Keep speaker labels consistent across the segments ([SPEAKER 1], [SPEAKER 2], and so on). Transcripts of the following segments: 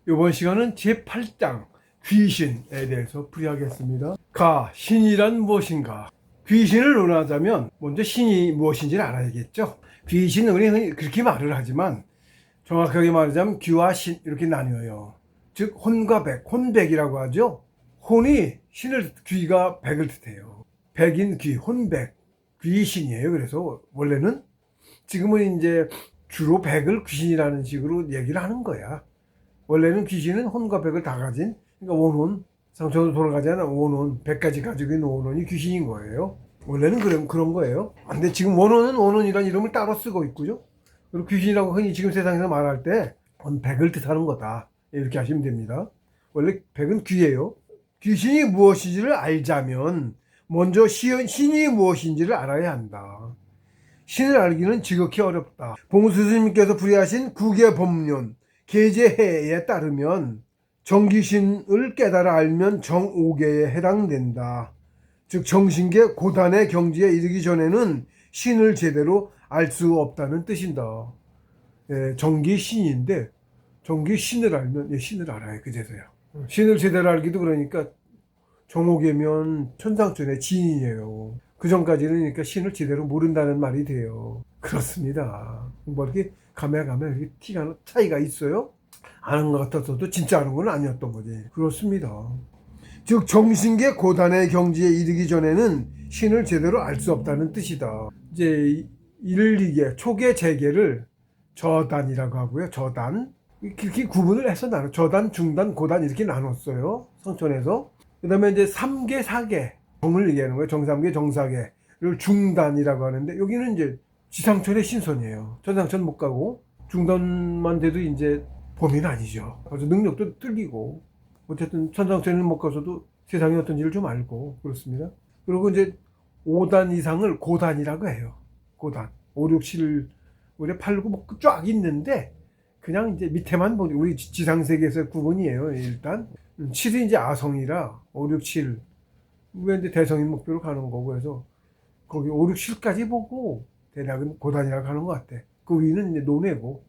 [SPEAKER 1] 이번 시간은 제8장 귀신에 대해서 풀이하겠습니다. 신이란 무엇인가? 귀신을 논하자면 먼저 신이 무엇인지를 알아야겠죠. 귀신은 우리는 그렇게 말을 하지만 정확하게 말하자면 귀와 신 이렇게 나뉘어요. 즉 혼과 백, 혼백이라고 하죠. 혼이 신을, 귀가 백을 뜻해요. 백인 귀, 혼백, 귀신이에요. 그래서 원래는 지금은 이제 주로 백을 귀신이라는 식으로 얘기를 하는 거야. 원래는 귀신은 혼과 백을 다 가진, 그러니까 원혼, 상처로 돌아가지 않은 원혼, 백까지 가지고 있는 원혼이 귀신인 거예요. 원래는 그런 거예요. 근데 지금 원혼은 원혼이라는 이름을 따로 쓰고 있고요. 그리고 귀신이라고 흔히 지금 세상에서 말할 때 백을 뜻하는 거다. 이렇게 하시면 됩니다. 원래 백은 귀예요. 귀신이 무엇인지를 알자면 먼저 신이 무엇인지를 알아야 한다. 신을 알기는 지극히 어렵다. 봉수 스님께서 풀이하신 국의 법륜, 계제해에 따르면 정귀신을 깨달아 알면 정오계에 해당된다. 즉 정신계 고단의 경지에 이르기 전에는 신을 제대로 알 수 없다는 뜻인다. 정귀신인데 정귀신을 알면 신을 알아야 그제서야. 신을 제대로 알기도 그러니까 정오계면 천상천의 진이에요. 그 전까지는 그러니까 신을 제대로 모른다는 말이 돼요. 그렇습니다. 뭐 이렇게 가면 이렇게 차이가 있어요? 아는 것 같았어도 진짜 아는 건 아니었던 거지. 그렇습니다. 즉 정신계 고단의 경지에 이르기 전에는 신을 제대로 알 수 없다는 뜻이다. 이제 1, 2계 초계 재계를 저단이라고 하고요. 저단 그렇게 구분을 해서 나눠. 저단, 중단, 고단 이렇게 나눴어요. 성촌에서. 그 다음에 이제 3계, 4계 정을 얘기하는 거예요. 정삼계, 정사계를 중단이라고 하는데 여기는 이제 지상천의 신선이에요. 천상천 못 가고 중단만 돼도 이제 범인은 아니죠. 그래서 능력도 틀리고 어쨌든 천상천을 못 가서도 세상이 어떤지를 좀 알고 그렇습니다. 그리고 이제 5단 이상을 고단이라고 해요. 고단 5, 6, 7 우리 8, 9 쫙 있는데 그냥 이제 밑에만 보니 우리 지상세계에서의 구분이에요. 일단 7이 이제 아성이라 5, 6, 7 왜 이제 대성인 목표로 가는 거고 해서 거기 5, 6, 7까지 보고 대략은 고단이라고 하는 것 같아. 그 위는 이제 논외고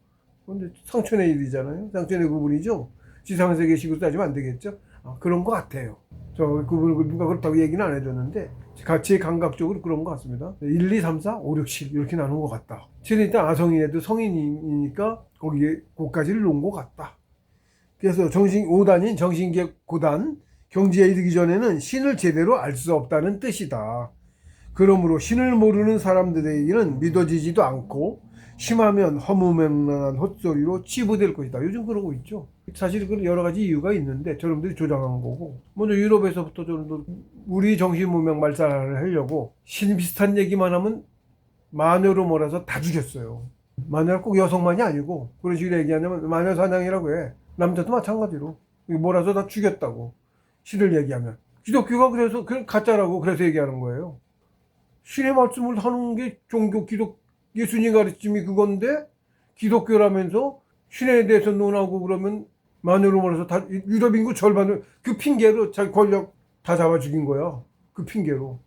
[SPEAKER 1] 근데 상천의 일이잖아요. 상천의 구분이죠. 지상세계식으로 따지면 안 되겠죠. 그런 것 같아요. 저 그분을 누가 그렇다고 얘기는 안 해줬는데 제 감각적으로 그런 것 같습니다. 1, 2, 3, 4, 5, 6, 7 이렇게 나눈 것 같다. 7은 일단 아성인에도 성인이니까 거기에 고까지를 놓은 것 같다. 그래서 5단인 정신계 고단 경지에 이르기 전에는 신을 제대로 알 수 없다는 뜻이다. 그러므로 신을 모르는 사람들에게는 믿어지지도 않고 심하면 허무맹랑한 헛소리로 치부될 것이다. 요즘 그러고 있죠. 사실 그 여러 가지 이유가 있는데 저놈들이 조장한 거고 먼저 유럽에서부터 저놈들 우리 정신문명 말살을 하려고 신 비슷한 얘기만 하면 마녀로 몰아서 다 죽였어요. 마녀가 꼭 여성만이 아니고 그런 식으로 얘기하냐면 마녀 사냥이라고 해. 남자도 마찬가지로 몰아서 다 죽였다고 신을 얘기하면 기독교가 그래서 가짜라고 그래서 얘기하는 거예요. 신의 말씀을 하는 게 종교 예수님 가르침이 그건데 기독교라면서 신에 대해서 논하고 그러면 마녀로 몰아서 다 유럽 인구 절반을 그 핑계로 자기 권력 다 잡아 죽인 거야. 그 핑계로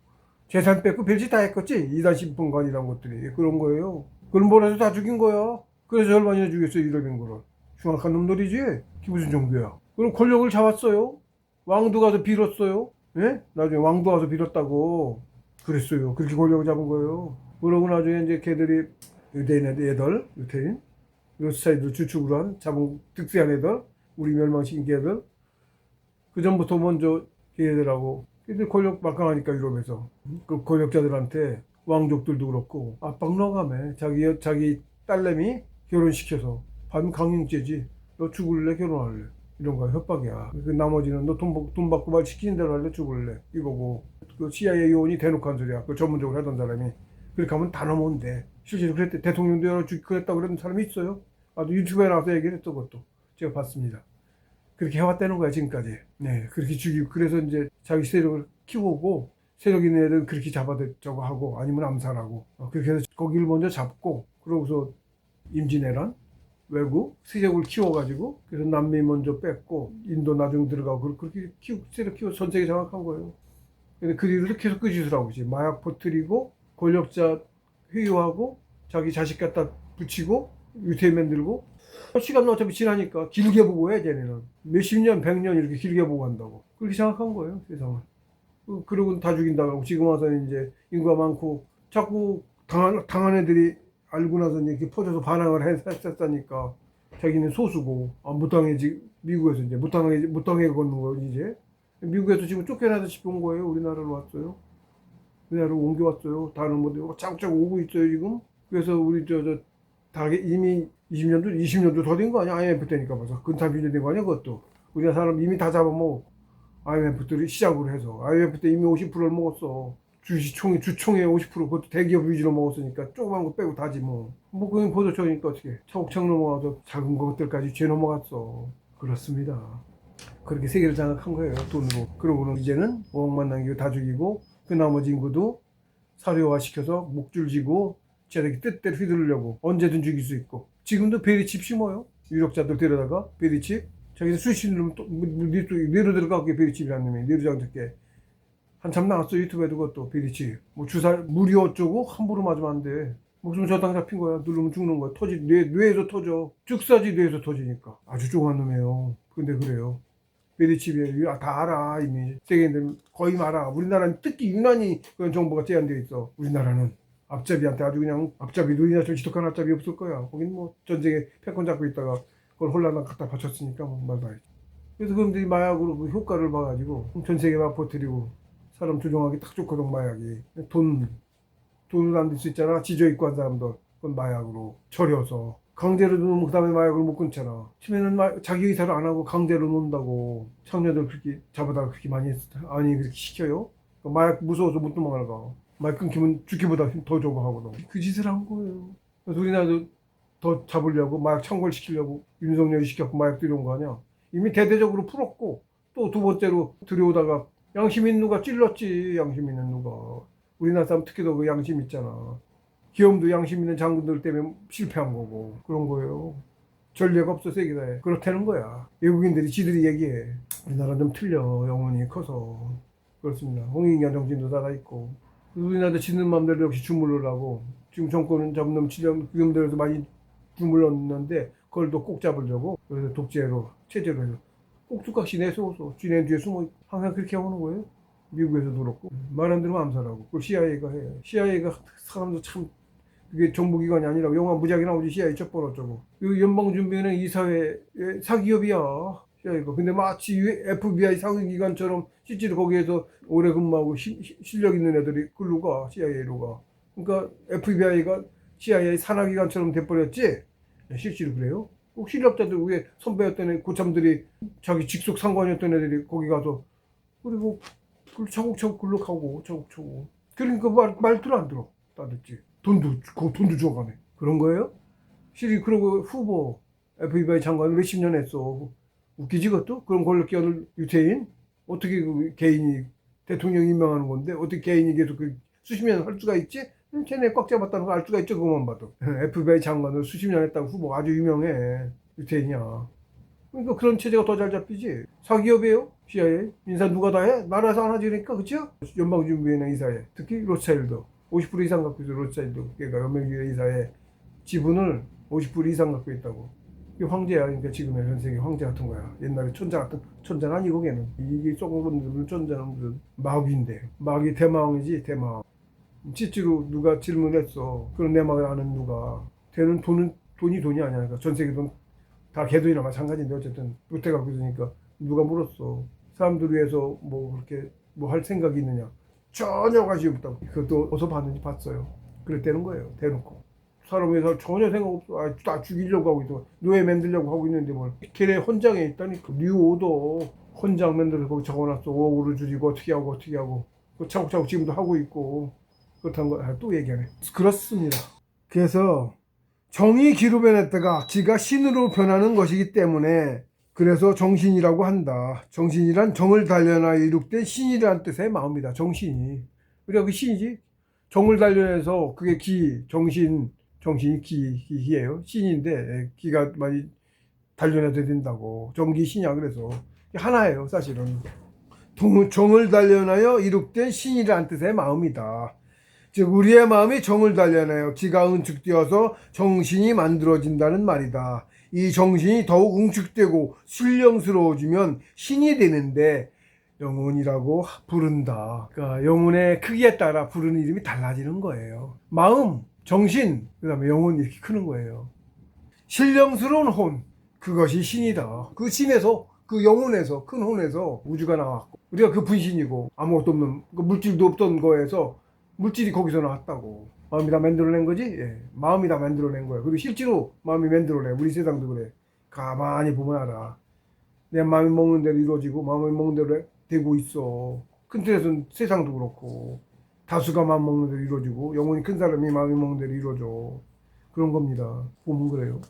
[SPEAKER 1] 재산 뺏고 별짓 다 했겠지. 이단 신분관 이런 것들이 그런 거예요. 그걸 몰아서 다 죽인 거야. 그래서 절반이나 죽였어요. 유럽 인구를. 흉악한 놈들이지. 그게 무슨 종교야. 그럼 권력을 잡았어요. 왕도 가서 빌었어요. 예? 나중에 왕도 가서 빌었다고 그랬어요. 그렇게 권력을 잡은 거예요. 그러고 나중에 이제 걔들이 유대인 유태인 로스차일드 주축으로 한 자본 득세한 애들, 우리 멸망시킨 걔들, 그 전부터 먼저 걔들하고 걔들 권력 막강하니까 유럽에서 그 권력자들한테 왕족들도 그렇고 압박 넣어가며 자기 딸내미 결혼시켜서 받으면 강행죄지. 너 죽을래 결혼할래 이런 거야. 협박이야. 그 나머지는 너 돈 받고 말 시키는 대로 할래 죽을래 이거고. 그 CIA 요원이 대놓고 한 소리야. 그 전문적으로 하던 사람이. 그렇게 하면 다 넘어오면 돼. 실제로 그랬대. 대통령도 여러 그랬다고 그러는 사람이 있어요. 아주 유튜브에 나와서 얘기를 했던 것도 제가 봤습니다. 그렇게 해왔다는 거야 지금까지. 네, 그렇게 죽이고 그래서 이제 자기 세력을 키우고 세력 있는 애들은 그렇게 잡아대자고 하고 아니면 암살하고 그렇게 해서 거기를 먼저 잡고 그러고서 임진왜란 외국 세력을 키워가지고 그래서 남미 먼저 뺐고 인도 나중 들어가고 그렇게 세력 키워 전 세계 장악한 거예요. 근데 그 뒤로도 계속 그 짓을 하고 있지. 마약 퍼뜨리고 권력자 회유하고 자기 자식 갖다 붙이고 유태 만들고 시간은 어차피 지나니까 길게 보고 해, 쟤네는. 몇십 년, 100년 이렇게 길게 보고 한다고. 그렇게 생각한 거예요, 세상은. 그러고 다 죽인다고. 지금 와서 이제 인구가 많고, 자꾸 당한 애들이 알고 나서 이렇게 퍼져서 반항을 했었다니까. 자기는 소수고, 미국에서 이제 못 당해 걷는 거예요, 이제. 미국에서 지금 쫓겨나다시피 온 거예요. 우리나라로 왔어요. 우리나라로 옮겨왔어요. 다른 뭐, 짱짱 오고 있어요, 지금. 그래서 우리 다 이미 20년도 더 된 거 아니야? IMF 때니까 벌써. 근 30년 된 거 아니야, 그것도. 우리나라 사람 이미 다 잡아먹어. IMF들이 시작으로 해서. IMF 때 이미 50%를 먹었어. 주총의 50% 그것도 대기업 위주로 먹었으니까 조그만 거 빼고 다지 뭐. 뭐 그건 보도처니까 어떻게. 차곡차곡 넘어가서 작은 것들까지 죄 넘어갔어. 그렇습니다. 그렇게 세계를 장악한 거예요, 돈으로. 그러고는 이제는 5억만 남기고 다 죽이고 그 나머지 인구도 사료화 시켜서 목줄 지고 자기 뜻대로 휘두르려고 언제든 죽일 수 있고. 지금도 베리칩 심어요. 유력자들 데려다가 베리칩. 자기들 수신 누르면 또 뇌로 들어가고 베리칩이라는 놈이 뇌로 장착해. 한참 나왔어. 유튜브에도 그것도 베리칩. 뭐 주사 무리 어쩌고 함부로 맞으면 안 돼. 목숨 저당 잡힌 거야. 누르면 죽는 거야. 뇌에서 터져. 즉사지 뇌에서 터지니까. 아주 좋은 놈이에요. 근데 그래요. 베리칩이에요. 다 알아 이미. 세계인들 거의 알아. 우리나라는 특히 유난히 그런 정보가 제한되어 있어. 우리나라는 앞잡이한테 아주 그냥 앞잡이 누리나 좀 지독한 앞잡이 없을 거야. 거긴 뭐 전쟁에 패권 잡고 있다가 그걸 혼란을 갖다 바쳤으니까 뭐 말 봐야지. 그래서 그놈들이 마약으로 그 효과를 봐가지고 전 세계 막 퍼뜨리고 사람 조종하기 딱 좋거든 마약이. 돈을 안 들 수 있잖아. 지조 입고 한 사람들 그건 마약으로 절여서 강제로 놓으면 그 다음에 마약을 못 끊잖아. 처음에는 자기 의사를 안 하고 강제로 놓는다고 청년들 그렇게 잡아다가 그렇게 많이 아니 그렇게 시켜요. 마약 무서워서 못 도망가. 마약 끊기면 죽기보다 더 저거 하거든. 그 짓을 한 거예요. 그래서 우리나라도 더 잡으려고 마약 청벌시키려고 윤석열이 시켰고 마약 들여온 거 아니야. 이미 대대적으로 풀었고 또 두 번째로 들여오다가 양심 있는 누가 찔렀지. 양심 있는 누가. 우리나라 사람 특히 더 그 양심 있잖아. 기업도 양심 있는 장군들 때문에 실패한 거고 그런 거예요. 전례가 없어 세계사에. 그렇다는 거야. 외국인들이 지들이 얘기해. 우리나라 좀 틀려. 영혼이 커서. 그렇습니다. 홍익인간 정신도 살아있고. 우리나라도 지는 맘대로 역시 주물르라고. 지금 정권은 잡는 놈 치려면 그 놈들에서 많이 주물렀는데 그걸 또 꼭 잡으려고. 그래서 독재로 체제로 해서 꼭두각시 내세워서 쥐네 뒤에 숨어 항상 그렇게 하는 거예요. 미국에서도 그렇고 말 안 들으면 암살하고 그걸 CIA가 해. CIA가 사람도 참 그게 정보기관이 아니라 영화 무지하게 나오지. CIA 첩보 어쩌고. 연방준비은행 이사회 사기업이야 CIA가. 근데 마치 FBI 사기기관처럼 실제로 거기에서 오래 근무하고 실력 있는 애들이 글로 가. CIA로 가. 그러니까 FBI가 CIA 산하기관처럼 돼버렸지. 실제로 그래요. 꼭 실력자들 위에 선배였던 애 고참들이 자기 직속 상관이었던 애들이 거기 가서 그리고 차곡차곡 근록하고 차곡차곡. 그러니까 말투를 안 들어. 따듣지. 돈도 줘가네. 그런 거예요? 실이 그러고 후보 FBI 장관 몇십 년 했어. 웃기지 그것도? 그런 권력 기관을 유태인? 어떻게 그 개인이 대통령 임명하는 건데 어떻게 개인이 계속 그 수십 년 할 수가 있지? 쟤네 꽉 잡았다는 거 알 수가 있죠. 그것만 봐도. FBI 장관을 수십 년 했다고 후보 아주 유명해. 유태인이야. 그러니까 그런 체제가 더 잘 잡히지. 사기업이에요. CIA. 인사 누가 다 해? 나라에서 안 하지니까 그쵸? 연방준비은행 이사회. 특히 로차일드. 50% 이상 갖고 있어. 로차일드. 그러니까 연방준비은행 이사회 지분을 50% 이상 갖고 있다고. 이게 황제야. 그러니까 지금의 전 세계 황제 같은 거야. 옛날에 천자는 아니고 걔는. 이게 썩은 천자는 무슨 마귀인데. 마귀 대마왕이지 대마왕. 실제로 누가 질문했어. 그런 내막을 아는 누가. 걔는 돈이 아니야. 그러니까 전 세계 돈 다 개돈이나 마찬가지인데 어쨌든 못해 갖고 있으니까 누가 물었어. 사람들 위해서 뭐 그렇게 뭐 할 생각이 있느냐. 전혀 관심이 없다고. 그것도 어디서 봤는지 봤어요. 그랬다는 거예요. 대놓고. 사람 위해서 전혀 생각 없어. 다 죽이려고 하고 있어. 노예 만들려고 하고 있는데 뭘. 걔네 헌장에 있다니까. 뉴오더 헌장 만들어서 거기 적어놨어. 5억으로 줄이고 어떻게 하고. 차곡차곡 지금도 하고 있고. 그렇다는 거 또 얘기하네. 그렇습니다. 그래서 정이 기로 변했다가 기가 신으로 변하는 것이기 때문에 그래서 정신이라고 한다. 정신이란 정을 단련하여 이룩된 신이라는 뜻의 마음이다. 정신이. 우리가 그 신이지. 정을 단련해서 그게 정신이 기예요. 신인데 기가 많이 단련해야 된다고. 정기 신이야. 그래서 하나예요. 사실은. 정을 단련하여 이룩된 신이라는 뜻의 마음이다. 즉 우리의 마음이 정을 단련하여 기가 은축되어서 정신이 만들어진다는 말이다. 이 정신이 더욱 응축되고 신령스러워지면 신이 되는데 영혼이라고 부른다. 그러니까 영혼의 크기에 따라 부르는 이름이 달라지는 거예요. 마음, 정신, 그 다음에 영혼 이렇게 크는 거예요. 신령스러운 혼, 그것이 신이다. 그 신에서, 그 영혼에서, 큰 혼에서 우주가 나왔고, 우리가 그 분신이고 아무것도 없는, 그 물질도 없던 거에서 물질이 거기서 나왔다고. 마음이 다 만들어낸 거지? 예. 마음이 다 만들어낸 거야. 그리고 실제로 마음이 만들어내. 우리 세상도 그래. 가만히 보면 알아. 내 마음이 먹는 대로 이루어지고 마음이 먹는 대로 되고 있어. 큰 틀에서는 세상도 그렇고 다수가 마음 먹는 대로 이루어지고 영혼이 큰 사람이 마음이 먹는 대로 이루어져. 그런 겁니다. 보면 그래요.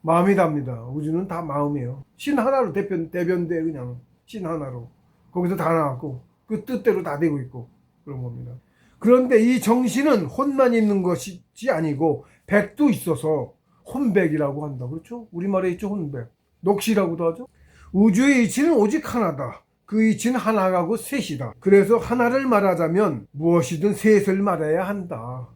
[SPEAKER 1] 마음이 답니다. 우주는 다 마음이에요. 신 하나로 대변돼 그냥 신 하나로. 거기서 다 나왔고 그 뜻대로 다 되고 있고 그런 겁니다. 그런데 이 정신은 혼만 있는 것이 아니고 백도 있어서 혼백이라고 한다. 그렇죠? 우리말에 있죠, 혼백. 녹시라고도 하죠. 우주의 이치는 오직 하나다. 그 이치는 하나가고 셋이다. 그래서 하나를 말하자면 무엇이든 셋을 말해야 한다.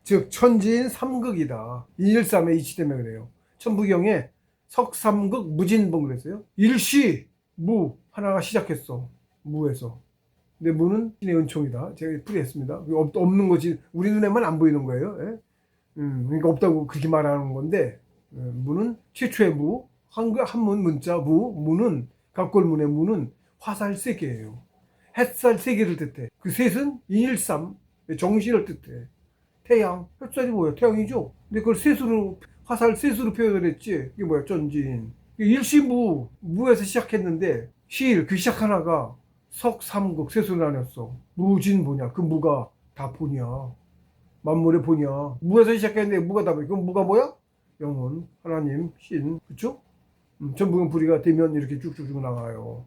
[SPEAKER 1] 즉 천지인 삼극이다. 인일삼의 이치 때문에 그래요. 천부경에 석삼극 무진봉 그랬어요. 일시 무 하나가 시작했어. 무에서. 근데 무는 신의 은총이다. 제가 풀이했습니다. 없는 것이 우리 눈에만 안 보이는 거예요. 예? 그러니까 없다고 그렇게 말하는 건데 무는 최초의 무, 한문 문자 무는 갑골문의 무는 화살 세 개예요. 햇살 세 개를 뜻해. 그 셋은 인일삼 정신을 뜻해. 태양, 햇살이 뭐야? 태양이죠. 근데 그걸 셋으로 화살 셋으로 표현을 했지. 이게 뭐야? 전진. 일시무 무에서 시작했는데 시일 그 시작 하나가 석삼극 셋으로 나눴어. 무진보냐? 그 무가 다 본이야. 만물의 본이야. 무에서 시작했는데 무가 다 보니. 그럼 무가 뭐야? 영혼, 하나님, 신, 그쵸? 전부경 뿌리가 되면 이렇게 쭉쭉쭉 나가요.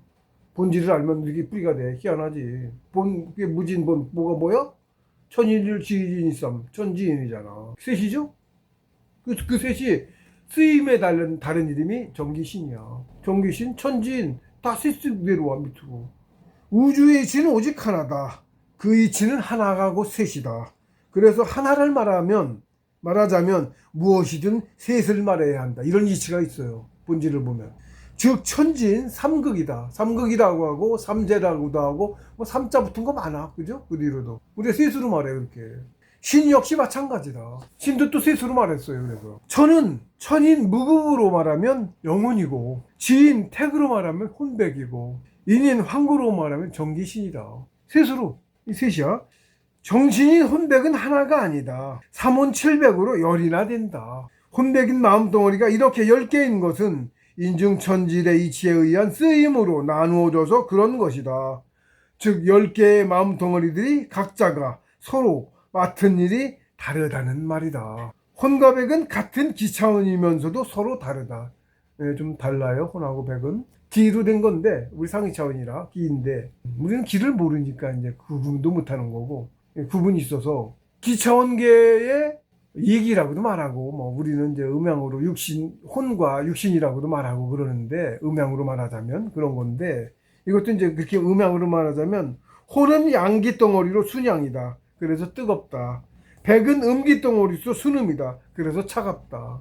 [SPEAKER 1] 본질을 알면 이렇게 뿌리가 돼. 희한하지. 그게 무진본, 뭐가 뭐야? 천일일 지인이삼, 천지인이잖아. 셋이죠? 그 셋이 쓰임에 다른 이름이 정기신이야. 정기신, 천지인, 다 셋대로 와, 밑으로. 우주의 이치는 오직 하나다. 그 이치는 하나가고 셋이다. 그래서 하나를 말하자면 무엇이든 셋을 말해야 한다. 이런 이치가 있어요. 본질을 보면. 즉 천지인 삼극이다. 삼극이라고 하고 삼재라고도 하고 뭐 삼자 붙은 거 많아. 그죠? 그 뒤로도. 우리가 셋으로 말해 그렇게. 신 역시 마찬가지다. 신도 또 셋으로 말했어요. 그래서 천인 무극으로 말하면 영혼이고 지인 택으로 말하면 혼백이고 인인 황구로 말하면 정기신이다. 셋으로 이 셋이야. 정신인 혼백은 하나가 아니다. 삼혼칠백으로 열이나 된다. 혼백인 마음덩어리가 이렇게 10개인 것은 인중천질의 이치에 의한 쓰임으로 나누어져서 그런 것이다. 즉 10개의 마음덩어리들이 각자가 서로 맡은 일이 다르다는 말이다. 혼과 백은 같은 기차원이면서도 서로 다르다. 네, 좀 달라요. 혼하고 백은. 기로 된 건데 우리 상위 차원이라 기인데 우리는 기를 모르니까 이제 구분도 못하는 거고 구분이 있어서 기차원계의 이기라고도 말하고 뭐 우리는 이제 음양으로 육신 혼과 육신이라고도 말하고 그러는데 음양으로 말하자면 그런 건데 이것도 이제 그렇게 음양으로 말하자면 혼은 양기 덩어리로 순양이다. 그래서 뜨겁다. 백은 음기 덩어리로 순음이다. 그래서 차갑다.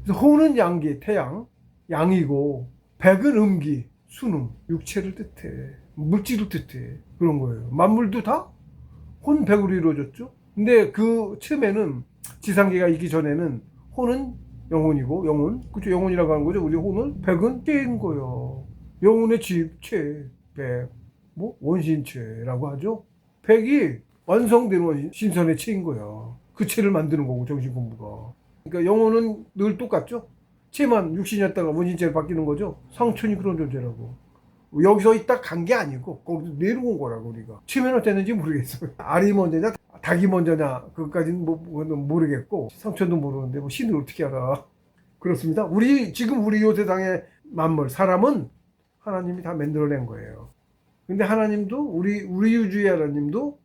[SPEAKER 1] 그래서 혼은 양기 태양 양이고 백은 음기, 순음, 육체를 뜻해. 물질을 뜻해. 그런 거예요. 만물도 다 혼백으로 이루어졌죠. 근데 그 처음에는 지상계가 있기 전에는 혼은 영혼이고 영혼, 그쵸? 영혼이라고 하는 거죠. 우리 혼은 백은 체인 거예요. 영혼의 체, 백, 뭐 원신체라고 하죠. 백이 완성된 신선의 체인 거야. 그 체를 만드는 거고 정신 공부가. 그러니까 영혼은 늘 똑같죠. 체만 육신이었다가 원신체로 바뀌는 거죠. 상천이 그런 존재라고. 여기서 있다 간 게 아니고 거기서 내려온 거라고 우리가. 체면 어땠는지 모르겠어요. 알이 먼저냐 닭이 먼저냐 그것까지는 모르겠고 상천도 모르는데 뭐 신을 어떻게 알아. 그렇습니다. 지금 우리 요 세상의 만물 사람은 하나님이 다 만들어낸 거예요. 근데 하나님도 우리 우주의 하나님도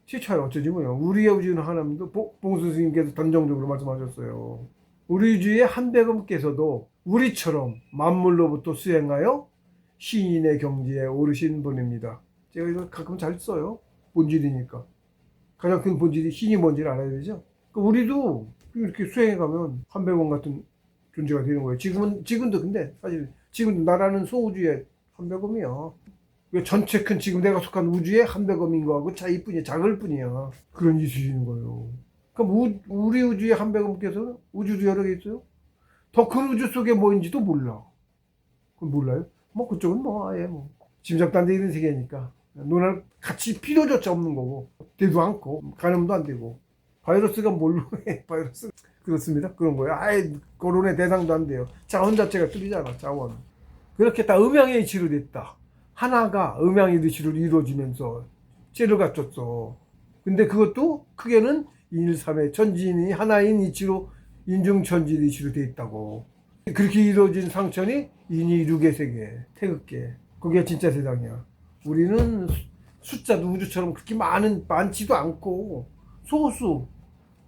[SPEAKER 1] 시차에 어쩌지 뭐요. 우리의 우주는 하나님도 봉수 스님께서 단정적으로 말씀하셨어요. 우리 우주의 한백음께서도 우리처럼 만물로부터 수행하여 시인의 경지에 오르신 분입니다. 제가 이거 가끔 잘 써요. 본질이니까. 가장 큰 본질이 신이 뭔지를 알아야 되죠. 우리도 이렇게 수행해 가면 한백원 같은 존재가 되는 거예요. 지금도 근데 사실 지금도 나라는 소우주의 한백음이야. 전체 큰 지금 내가 속한 우주의 한백음인 거하고 차이뿐이야. 작을 뿐이야. 그런 이수시는 거예요. 그럼 우리 우주의 한백음께서는 우주도 여러 개 있어요. 더 큰 우주 속에 뭐인지도 몰라. 그건 몰라요? 뭐 그쪽은 뭐 아예 뭐 짐작도 안 되는 세계니까 논할 같이 필요조차 없는 거고 되도 않고 가늠도 안 되고 바이러스가 뭘로 해? 바이러스 그렇습니다. 그런 거예요. 아예 거론의 대상도 안 돼요. 자원 자체가 틀리잖아. 자원. 그렇게 다 음양의 이치로 됐다. 하나가 음양의 이치로 이루어지면서 째를 갖췄어. 근데 그것도 크게는 인일삼의 천지인이 하나인 이치로 인중천지 이치로 돼 있다고. 그렇게 이루어진 상천이 인이 이루게 세계, 태극계. 그게 진짜 세상이야. 우리는 숫자도 우주처럼 그렇게 많지도 않고 소수,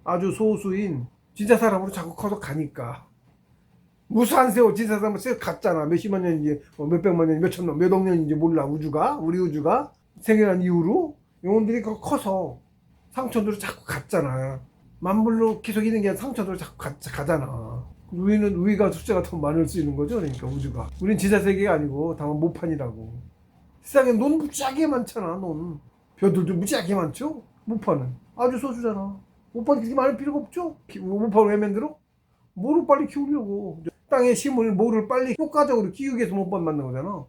[SPEAKER 1] 아주 소수인 진짜 사람으로 자꾸 커서 가니까. 무수한 세월 진짜 사람은 쓱 갔잖아. 몇십만 년인지, 몇백만 년인지, 몇천만, 몇억 년인지 몰라. 우리 우주가 생겨난 이후로 영혼들이 커서 상천으로 자꾸 갔잖아. 만물로 계속 있는 게 아니라 상천으로 자꾸 가잖아. 우리가 숫자가 더 많을 수 있는 거죠. 그러니까 우주가. 우린 지자세계가 아니고 다만 모판이라고. 세상에 논 무지하게 많잖아. 논. 별들도 무지하게 많죠. 모판은. 아주 소수잖아. 모판이 그렇게 많을 필요가 없죠. 모판을 왜 만들어? 뭐를 빨리 키우려고. 땅에 심을 뭐를 빨리 효과적으로 키우기 위해서 모판 만든 거잖아.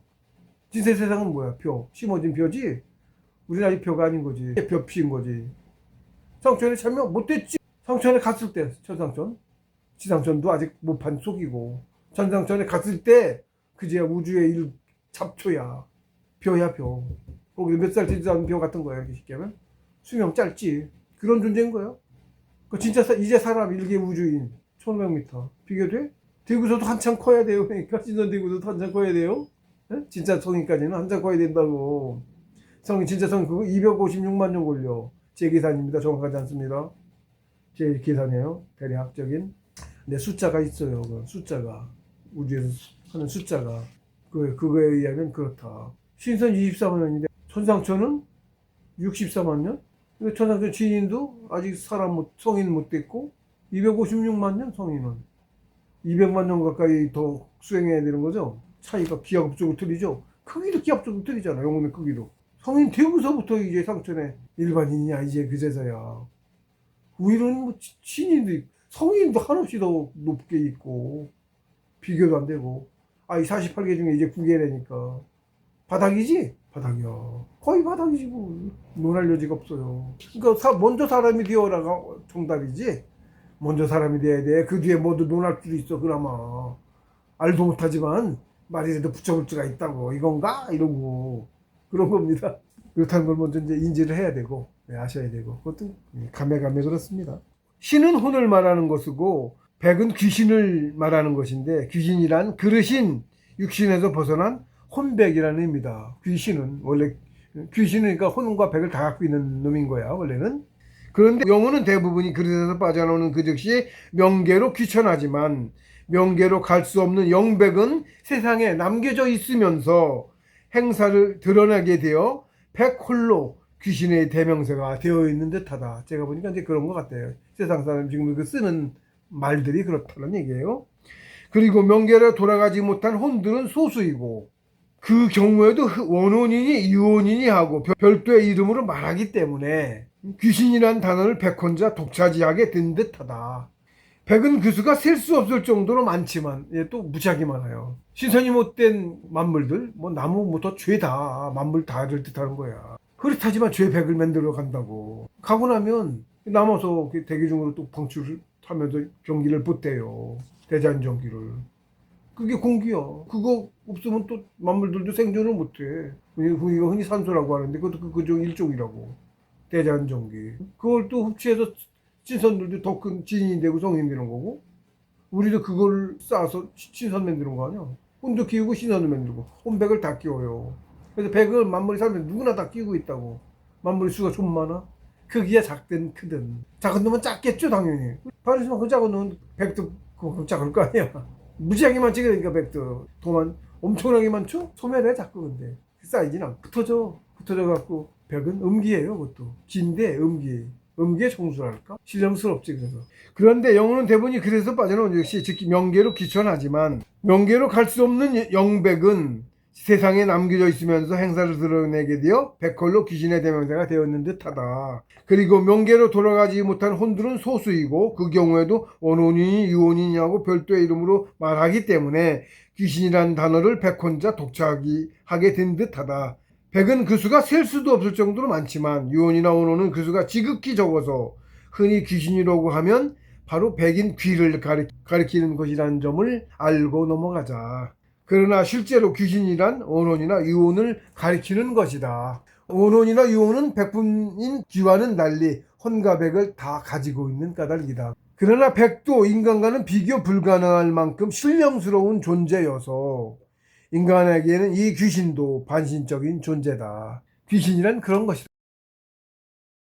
[SPEAKER 1] 진짜 세상은 뭐야? 벼. 심어진 벼지. 우리는 아직 벼가 아닌 거지. 벼 피인 거지. 상천에 참여 못했지. 상천에 갔을 때 천상천. 지상천도 아직 모판 속이고. 천상천에 갔을 때 그제야 우주의 일 잡초야. 벼야 벼. 거기 몇 살 되지 않은 벼 같은 거야. 이렇게 쉽게 하면. 수명 짧지. 그런 존재인 거야. 그 진짜 이제 사람 일개 우주인 1500m 비교돼? 대구서도 한참 커야 돼요. 그러니까 진선 대구서도 한참 커야 돼요. 네? 진짜 성인까지는 한참 커야 된다고. 진짜 성 그거 256만 년 걸려. 제 계산입니다. 정확하지 않습니다. 제 계산이에요. 대략적인. 근데 숫자가 있어요. 그 숫자가 우주에서 하는 숫자가 그거에 의하면 그렇다. 신선 24만 년인데 천상천은 64만 년. 천상천 지인도 아직 성인 못 됐고 256만 년 성인은 200만 년 가까이 더 수행해야 되는 거죠. 차이가 기하급수로 틀리죠. 크기도 기하급수로 틀리잖아. 영혼의 크기도. 성인 되고서부터 이제 상천에 일반인이야. 이제 그제서야. 우리는 뭐 신인도 있고 성인도 한없이 더 높게 있고 비교도 안 되고. 이 48개 중에 이제 9개라니까 바닥이지? 바닥이야. 거의 바닥이지 뭐. 논할 여지가 없어요. 그러니까 먼저 사람이 되어라가 정답이지. 먼저 사람이 돼야 돼. 그 뒤에 모두 논할 수도 있어. 그나마 알도 못하지만 말이라도 붙여볼 수가 있다고. 이건가? 이러고 그런 겁니다. 그렇다는 걸 먼저 이제 인지를 해야 되고 아셔야 되고. 그것도 가매가매 그렇습니다. 신은 혼을 말하는 것이고 백은 귀신을 말하는 것인데, 귀신이란 그릇인 육신에서 벗어난 혼백이라는 의미다. 귀신은 그러니까 혼과 백을 다 갖고 있는 놈인 거야 원래는. 그런데 영혼은 대부분이 그릇에서 빠져나오는 그 즉시 명계로 귀천하지만 명계로 갈 수 없는 영백은 세상에 남겨져 있으면서 행사를 드러나게 되어 백홀로 귀신의 대명사가 되어 있는 듯하다. 제가 보니까 이제 그런 것 같아요. 세상 사람 지금 쓰는 말들이 그렇다는 얘기예요. 그리고 명계로 돌아가지 못한 혼들은 소수이고 그 경우에도 원혼이니 유혼이니 하고 별도의 이름으로 말하기 때문에 귀신이란 단어를 백혼자 독차지하게 된 듯하다. 백은 그 수가 셀 수 없을 정도로 많지만 또 무지하게 많아요. 신선이 못된 만물들, 뭐 나무부터 죄다 만물 다를 뜻하는 거야. 그렇다지만 죄 백을 만들어 간다고. 가고 나면 남아서 대기 중으로 또 방출을 하면서 전기를 봇대요. 대잔전기를. 그게 공기야. 그거 없으면 또 만물들도 생존을 못해. 이거 흔히 산소라고 하는데 그것도 그중 일종이라고. 대잔전기. 그걸 또 흡수해서 신선들도 더 큰 진인이 되고 성인이 되는 거고, 우리도 그걸 쌓아서 신선 만드는 거 아니야. 혼도 키우고 신선을 만들고 혼백을 다 키워요. 그래서 백을 만물이 살면 누구나 다 끼고 있다고. 만물의 수가 좀 많아. 크기야 작든 크든. 작은 놈은 작겠죠 당연히. 바리스만 그 작은 놈은 백도 그만큼 작을 거 아니야. 무지하게 많지. 그러니까 백도 도만 엄청나게 많죠. 소멸해 자꾸. 근데 사이즈는 안 붙어져 갖고. 백은 음기예요. 그것도 진대 음기. 음계청수랄까? 신령스럽지 그래서. 그런데 영혼은 대부분이 그래서 빠져나온 것이 즉 명계로 귀천하지만 명계로 갈 수 없는 영백은 세상에 남겨져 있으면서 행사를 드러내게 되어 백홀로 귀신의 대명사가 되었는 듯하다. 그리고 명계로 돌아가지 못한 혼들은 소수이고 그 경우에도 원혼이니 유혼이냐고 별도의 이름으로 말하기 때문에 귀신이라는 단어를 백혼자 독차하게 된 듯하다. 백은 그 수가 셀 수도 없을 정도로 많지만 유혼이나 원혼은 그 수가 지극히 적어서 흔히 귀신이라고 하면 바로 백인 귀를 가리키는 것이라는 점을 알고 넘어가자. 그러나 실제로 귀신이란 원혼이나 유혼을 가리키는 것이다. 원혼이나 유혼은 백분인 귀와는 달리 혼과 백을 다 가지고 있는 까닭이다. 그러나 백도 인간과는 비교 불가능할 만큼 신령스러운 존재여서 인간에게는 이 귀신도 반신적인 존재다. 귀신이란 그런 것이다.